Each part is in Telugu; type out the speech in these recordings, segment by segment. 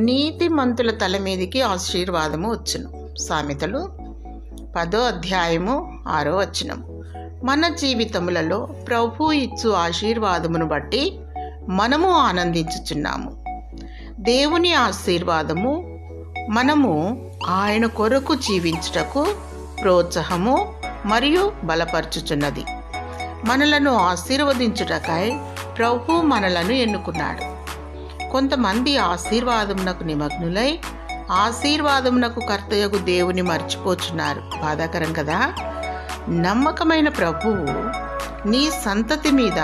నీతిమంతుల తల మీదికి ఆశీర్వాదము వచ్చును. సామెతలు 10వ అధ్యాయము 6వ వచనం. మన జీవితములలో ప్రభు ఇచ్చు ఆశీర్వాదమును బట్టి మనము ఆనందించుచున్నాము. దేవుని ఆశీర్వాదము మనము ఆయన కొరకు జీవించుటకు ప్రోత్సాహము మరియు బలపరచుచున్నది. మనలను ఆశీర్వదించుటకై ప్రభు మనలను ఎన్నుకున్నాడు. కొంతమంది ఆశీర్వాదమునకు నిమగ్నులై ఆశీర్వాదమునకు కర్తయగు దేవుని మర్చిపోచున్నారు. బాధాకరం కదా. నమ్మకమైన ప్రభువు, నీ సంతతి మీద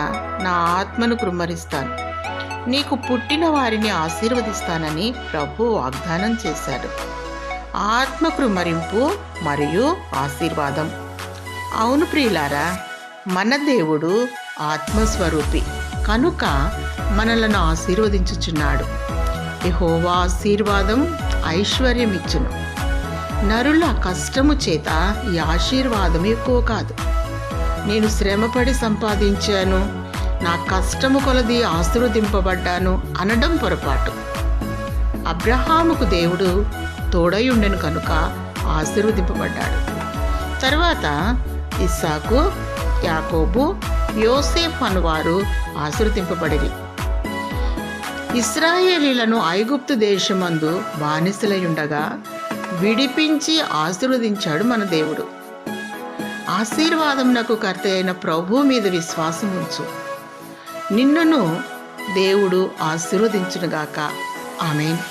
నా ఆత్మను కృమ్మరిస్తాను, నీకు పుట్టిన వారిని ఆశీర్వదిస్తానని ప్రభు వాగ్దానం చేశాడు. ఆత్మ కృమ్మరింపు మరియు ఆశీర్వాదం. అవును ప్రియులారా, మన దేవుడు ఆత్మస్వరూపి కనుక మనలను ఆశీర్వదించుచున్నాడు. యెహోవా ఆశీర్వాదం ఐశ్వర్యం ఇచ్చును. నరుల కష్టము చేత ఈ ఆశీర్వాదం ఎక్కువ కాదు. నేను శ్రమపడి సంపాదించాను, నా కష్టము కొలది ఆశీర్వదింపబడ్డాను అనడం పొరపాటు. అబ్రహాముకు దేవుడు తోడై ఉండెను కనుక ఆశీర్వదింపబడ్డాడు. తరువాత ఇస్సాకు, యాకోబు, యోసేఫ్ అనువారు ఆశీర్వదింపబడిరి. ఇశ్రాయేలీలను ఐగుప్తు దేశమందు బానిసలయుండగా విడిపించి ఆశీర్వదించాడు మన దేవుడు. ఆశీర్వాదమునకు కర్త అయిన ప్రభు మీద విశ్వాసం ఉంచు. నిన్నును దేవుడు ఆశీర్వదించునుగాక. ఆమేన్.